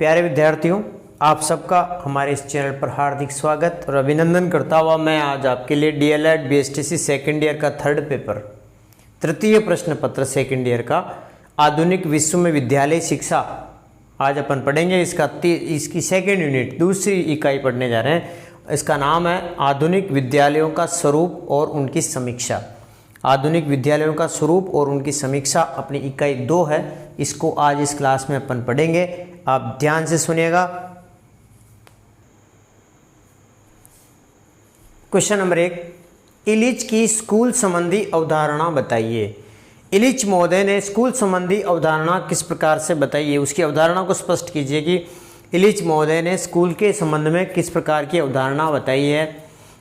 प्यारे विद्यार्थियों, आप सबका हमारे इस चैनल पर हार्दिक स्वागत और अभिनंदन करता हुआ मैं आज आपके लिए डीएलएड बीएसटीसी सेकेंड ईयर का थर्ड पेपर तृतीय प्रश्न पत्र सेकेंड ईयर का आधुनिक विश्व में विद्यालय शिक्षा आज अपन पढ़ेंगे। इसकी सेकेंड यूनिट दूसरी इकाई पढ़ने जा रहे हैं। इसका नाम है आधुनिक विद्यालयों का स्वरूप और उनकी समीक्षा। आधुनिक विद्यालयों का स्वरूप और उनकी समीक्षा अपनी इकाई 2 है। इसको आज इस क्लास में अपन पढ़ेंगे। आप ध्यान से सुनिएगा। क्वेश्चन नंबर 1, इलिच की स्कूल संबंधी अवधारणा बताइए। इलिच महोदय ने स्कूल संबंधी अवधारणा किस प्रकार से बताई है, उसकी अवधारणा को स्पष्ट कीजिए कि इलिच महोदय ने स्कूल के संबंध में किस प्रकार की अवधारणा बताई है।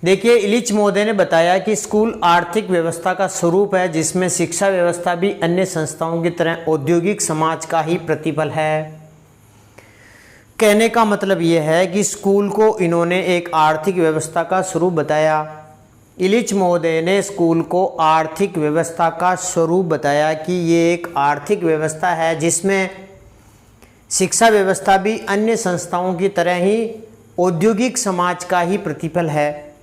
देखिए, इलिच महोदय ने बताया कि स्कूल आर्थिक व्यवस्था का स्वरूप है जिसमें शिक्षा व्यवस्था भी अन्य संस्थाओं की तरह औद्योगिक समाज का ही प्रतिफल है। कहने का मतलब यह है कि स्कूल को इन्होंने एक आर्थिक व्यवस्था का स्वरूप बताया। इलिच महोदय ने स्कूल को आर्थिक व्यवस्था का स्वरूप बताया कि ये एक आर्थिक व्यवस्था है जिसमें शिक्षा व्यवस्था भी अन्य संस्थाओं की तरह ही औद्योगिक समाज का ही प्रतिफल है।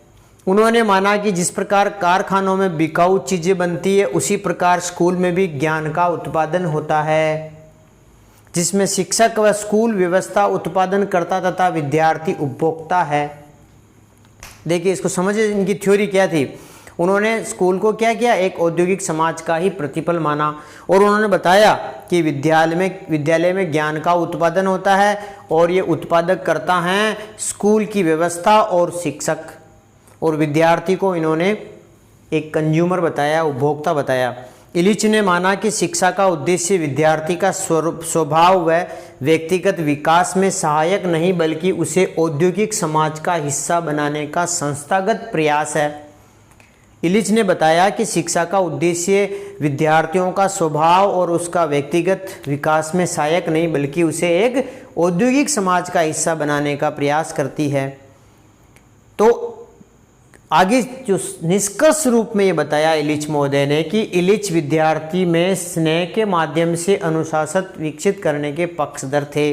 उन्होंने माना कि जिस प्रकार कारखानों में बिकाऊ चीज़ें बनती है उसी प्रकार स्कूल में भी ज्ञान का उत्पादन होता है, जिसमें शिक्षक व स्कूल व्यवस्था उत्पादन करता तथा विद्यार्थी उपभोक्ता है। देखिए, इसको समझिए, इनकी थ्योरी क्या थी। उन्होंने स्कूल को क्या किया, एक औद्योगिक समाज का ही प्रतिफल माना और उन्होंने बताया कि विद्यालय में ज्ञान का उत्पादन होता है और ये उत्पादक करता है स्कूल की व्यवस्था और शिक्षक, और विद्यार्थी को इन्होंने एक कंज्यूमर बताया, उपभोक्ता बताया। इलिच ने माना कि शिक्षा का उद्देश्य विद्यार्थी का स्वभाव व व्यक्तिगत विकास में सहायक नहीं बल्कि उसे औद्योगिक समाज का हिस्सा बनाने का संस्थागत प्रयास है। इलिच ने बताया कि शिक्षा का उद्देश्य विद्यार्थियों का स्वभाव और उसका व्यक्तिगत विकास में सहायक नहीं बल्कि उसे एक औद्योगिक समाज का हिस्सा बनाने का प्रयास करती है। तो आगे जो निष्कर्ष रूप में ये बताया इलिच महोदय ने कि इलिच विद्यार्थी में स्नेह के माध्यम से अनुशासन विकसित करने के पक्षधर थे,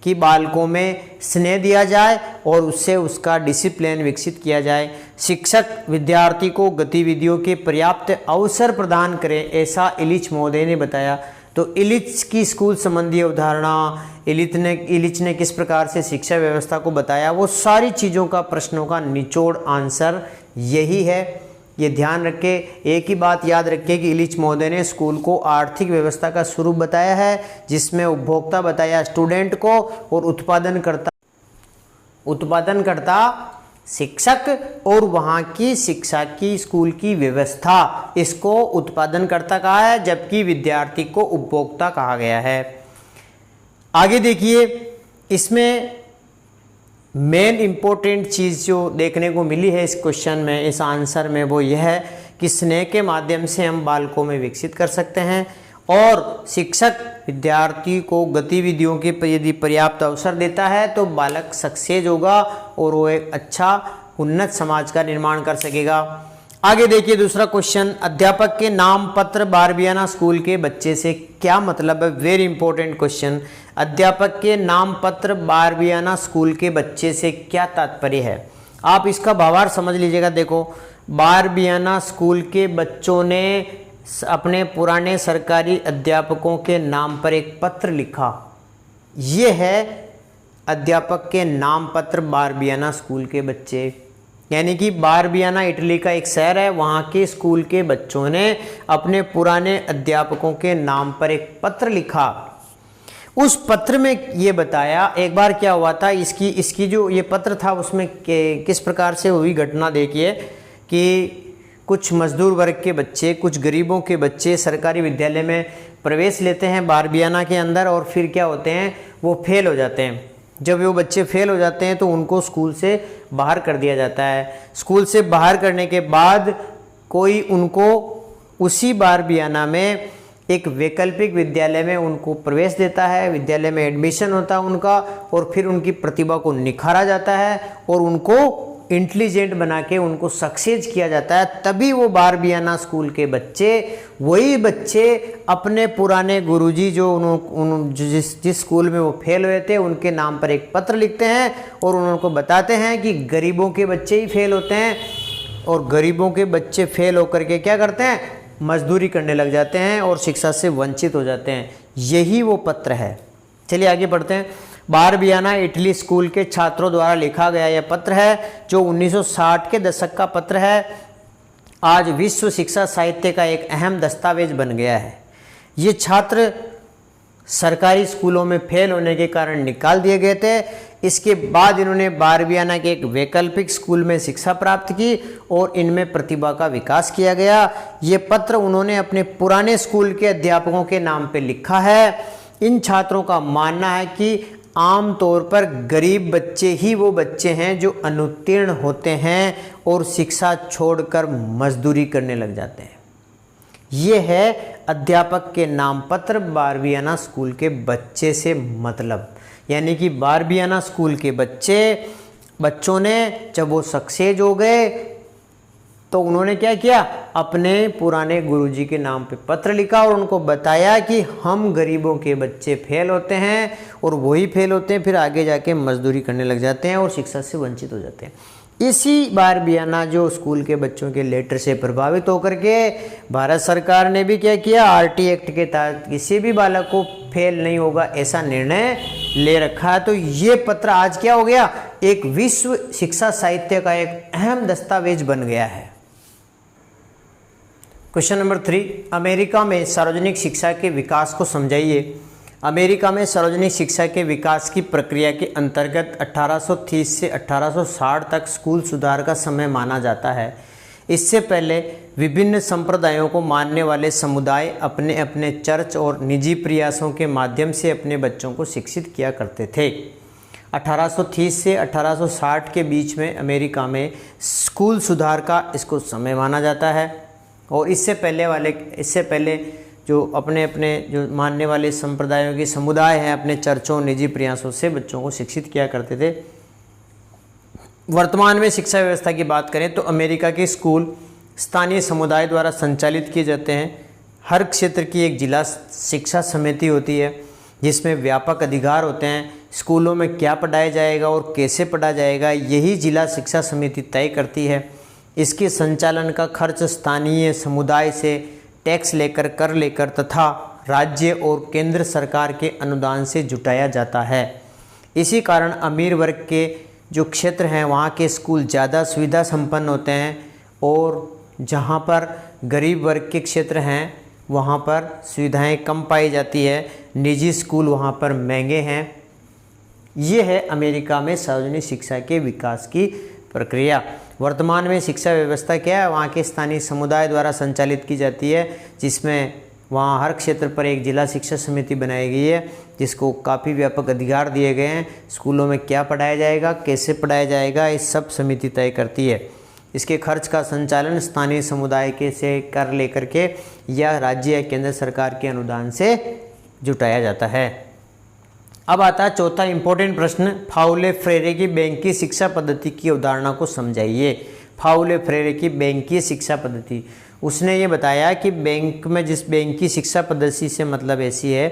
कि बालकों में स्नेह दिया जाए और उससे उसका डिसिप्लिन विकसित किया जाए। शिक्षक विद्यार्थी को गतिविधियों के पर्याप्त अवसर प्रदान करें, ऐसा इलिच महोदय ने बताया। तो इलिच की स्कूल संबंधी अवधारणा, इलिच ने किस प्रकार से शिक्षा व्यवस्था को बताया, वो सारी चीज़ों का प्रश्नों का निचोड़ आंसर यही है। ये ध्यान रखे, एक ही बात याद रखे कि इलिच महोदय ने स्कूल को आर्थिक व्यवस्था का स्वरूप बताया है जिसमें उपभोक्ता बताया स्टूडेंट को और उत्पादनकर्ता शिक्षक और वहाँ की शिक्षा की स्कूल की व्यवस्था, इसको उत्पादनकर्ता कहा है जबकि विद्यार्थी को उपभोक्ता कहा गया है। आगे देखिए, इसमें मेन इंपॉर्टेंट चीज़ जो देखने को मिली है इस क्वेश्चन में, इस आंसर में, वो यह है कि स्नेह के माध्यम से हम बालकों में विकसित कर सकते हैं और शिक्षक विद्यार्थी को गतिविधियों के यदि पर्याप्त अवसर देता है तो बालक सक्सेस होगा और वो एक अच्छा उन्नत समाज का निर्माण कर सकेगा। आगे देखिए दूसरा क्वेश्चन, अध्यापक के नाम पत्र बारबियाना स्कूल के बच्चे से क्या मतलब है। Very important question. अध्यापक के नाम पत्र बारबियाना स्कूल के बच्चे से क्या तात्पर्य है, आप इसका भावार्थ समझ लीजिएगा। देखो, बारबियाना स्कूल के बच्चों ने अपने पुराने सरकारी अध्यापकों के नाम पर एक पत्र लिखा। ये है अध्यापक के नाम पत्र बारबियाना स्कूल के बच्चे, यानी कि बारबियाना इटली का एक शहर है, वहाँ के स्कूल के बच्चों ने अपने पुराने अध्यापकों के नाम पर एक पत्र लिखा। उस पत्र में ये बताया, एक बार क्या हुआ था, इसकी जो ये पत्र था उसमें किस प्रकार से हुई घटना देखिए कि कुछ मजदूर वर्ग के बच्चे, कुछ गरीबों के बच्चे सरकारी विद्यालय में प्रवेश लेते हैं बारबियाना के अंदर और फिर क्या होते हैं, वो फेल हो जाते हैं। जब वो बच्चे फेल हो जाते हैं तो उनको स्कूल से बाहर कर दिया जाता है। स्कूल से बाहर करने के बाद कोई उनको उसी बारबियाना में एक वैकल्पिक विद्यालय में उनको प्रवेश देता है, विद्यालय में एडमिशन होता है उनका और फिर उनकी प्रतिभा को निखारा जाता है और उनको इंटेलिजेंट बना के उनको सक्सेस किया जाता है, तभी वो बारबियाना स्कूल के बच्चे, वही बच्चे अपने पुराने गुरुजी जो जिस स्कूल में वो फेल हुए थे उनके नाम पर एक पत्र लिखते हैं और उनको बताते हैं कि गरीबों के बच्चे ही फेल होते हैं, और गरीबों के बच्चे फेल होकर के क्या करते हैं, मजदूरी करने लग जाते हैं और शिक्षा से वंचित हो जाते हैं। यही वो पत्र है। चलिए आगे बढ़ते हैं। बारबियाना इटली स्कूल के छात्रों द्वारा लिखा गया यह पत्र है, जो 1960 के दशक का पत्र है। आज विश्व शिक्षा साहित्य का एक अहम दस्तावेज बन गया है। ये छात्र सरकारी स्कूलों में फेल होने के कारण निकाल दिए गए थे। इसके बाद इन्होंने बारबियाना के एक वैकल्पिक स्कूल में शिक्षा प्राप्त की और इनमें प्रतिभा का विकास किया गया। ये पत्र उन्होंने अपने पुराने स्कूल के अध्यापकों के नाम पे लिखा है। इन छात्रों का मानना है कि आमतौर पर गरीब बच्चे ही वो बच्चे हैं जो अनुत्तीर्ण होते हैं और शिक्षा छोड़कर मजदूरी करने लग जाते हैं। ये है अध्यापक के नाम पत्र बारबियाना स्कूल के बच्चे से मतलब, यानी कि बारबियाना स्कूल के बच्चों ने जब वो सक्सेस हो गए तो उन्होंने क्या किया, अपने पुराने गुरुजी के नाम पे पत्र लिखा और उनको बताया कि हम गरीबों के बच्चे फेल होते हैं और वही फेल होते हैं, फिर आगे जाके मजदूरी करने लग जाते हैं और शिक्षा से वंचित हो जाते हैं। इसी बारबियाना जो स्कूल के बच्चों के लेटर से प्रभावित होकर के भारत सरकार ने भी क्या किया, आरटी एक्ट के तहत किसी भी बालक को फेल नहीं होगा ऐसा निर्णय ले रखा है। तो ये पत्र आज क्या हो गया, एक विश्व शिक्षा साहित्य का एक अहम दस्तावेज बन गया है। क्वेश्चन नंबर 3, अमेरिका में सार्वजनिक शिक्षा के विकास को समझाइए। अमेरिका में सार्वजनिक शिक्षा के विकास की प्रक्रिया के अंतर्गत 1830 से 1860 तक स्कूल सुधार का समय माना जाता है। इससे पहले विभिन्न संप्रदायों को मानने वाले समुदाय अपने अपने चर्च और निजी प्रयासों के माध्यम से अपने बच्चों को शिक्षित किया करते थे। 1830 से 1860 के बीच में अमेरिका में स्कूल सुधार का इसको समय माना जाता है। और इससे पहले जो अपने जो मानने वाले संप्रदायों के समुदाय हैं अपने चर्चों निजी प्रयासों से बच्चों को शिक्षित किया करते थे। वर्तमान में शिक्षा व्यवस्था की बात करें तो अमेरिका के स्कूल स्थानीय समुदाय द्वारा संचालित किए जाते हैं। हर क्षेत्र की एक जिला शिक्षा समिति होती है जिसमें व्यापक अधिकार होते हैं। स्कूलों में क्या पढ़ाया जाएगा और कैसे पढ़ाया जाएगा यही जिला शिक्षा समिति तय करती है। इसके संचालन का खर्च स्थानीय समुदाय से टैक्स लेकर, कर लेकर तथा राज्य और केंद्र सरकार के अनुदान से जुटाया जाता है। इसी कारण अमीर वर्ग के जो क्षेत्र हैं वहाँ के स्कूल ज़्यादा सुविधा संपन्न होते हैं और जहाँ पर गरीब वर्ग के क्षेत्र हैं वहाँ पर सुविधाएं कम पाई जाती है। निजी स्कूल वहाँ पर महंगे हैं। ये है अमेरिका में सार्वजनिक शिक्षा के विकास की प्रक्रिया। वर्तमान में शिक्षा व्यवस्था क्या है, वहाँ के स्थानीय समुदाय द्वारा संचालित की जाती है, जिसमें वहाँ हर क्षेत्र पर एक जिला शिक्षा समिति बनाई गई है जिसको काफ़ी व्यापक अधिकार दिए गए हैं। स्कूलों में क्या पढ़ाया जाएगा, कैसे पढ़ाया जाएगा, इस सब समिति तय करती है। इसके खर्च का संचालन स्थानीय समुदाय के से कर लेकर के या राज्य या केंद्र सरकार के अनुदान से जुटाया जाता है। अब आता है चौथा इंपॉर्टेंट प्रश्न, फाउले फ्रेरे की बैंकीय शिक्षा पद्धति की अवधारणा को समझाइए। फाउले फ्रेरे की बैंकीय शिक्षा पद्धति, उसने ये बताया कि बैंक में जिस बैंकीय शिक्षा पद्धति से मतलब ऐसी है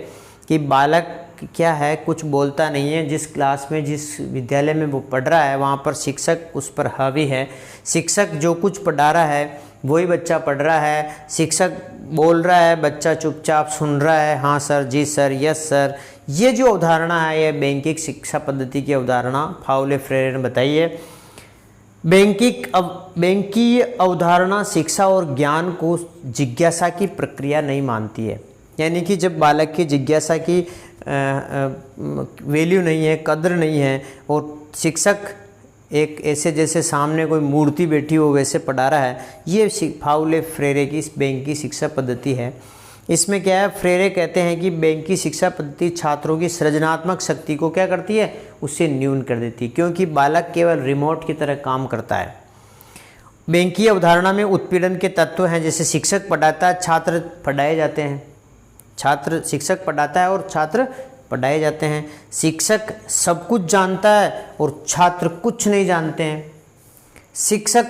कि बालक क्या है, कुछ बोलता नहीं है, जिस क्लास में जिस विद्यालय में वो पढ़ रहा है वहाँ पर शिक्षक उस पर हावी है। शिक्षक जो कुछ पढ़ा रहा है वही बच्चा पढ़ रहा है। शिक्षक बोल रहा है, बच्चा चुपचाप सुन रहा है, हाँ सर, जी सर, यस सर। ये जो अवधारणा है यह बैंकिंग शिक्षा पद्धति की अवधारणा फाउले फ्रेरे ने बताई है। बैंकीय अवधारणा शिक्षा और ज्ञान को जिज्ञासा की प्रक्रिया नहीं मानती है। यानी कि जब बालक की जिज्ञासा की वैल्यू नहीं है, कद्र नहीं है और शिक्षक एक ऐसे जैसे सामने कोई मूर्ति बैठी हो वैसे पढ़ा रहा है, ये फाउले फ्रेरे की बैंकीय शिक्षा पद्धति है। इसमें क्या है, फ्रेरे कहते हैं कि बैंकीय शिक्षा पद्धति छात्रों की सृजनात्मक शक्ति को क्या करती है, उससे न्यून कर देती है, क्योंकि बालक केवल रिमोट की तरह काम करता है। बैंकीय अवधारणा में उत्पीड़न के तत्व हैं, जैसे शिक्षक पढ़ाता है, छात्र पढ़ाए जाते हैं। शिक्षक पढ़ाता है और छात्र पढ़ाए जाते हैं। शिक्षक सब कुछ जानता है और छात्र कुछ नहीं जानते हैं। शिक्षक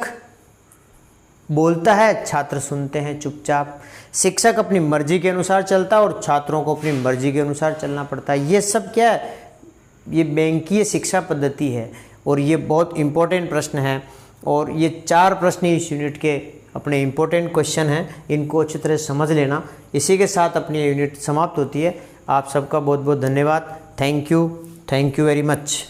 बोलता है, छात्र सुनते हैं चुपचाप। शिक्षक अपनी मर्जी के अनुसार चलता है और छात्रों को अपनी मर्जी के अनुसार चलना पड़ता है। ये सब क्या है? ये बैंकीय शिक्षा पद्धति है और ये बहुत इम्पोर्टेंट प्रश्न है। और ये 4 प्रश्न इस यूनिट के अपने इम्पोर्टेंट क्वेश्चन हैं, इनको अच्छी तरह समझ लेना। इसी के साथ अपनी यूनिट समाप्त होती है। आप सबका बहुत बहुत धन्यवाद। Thank you very much.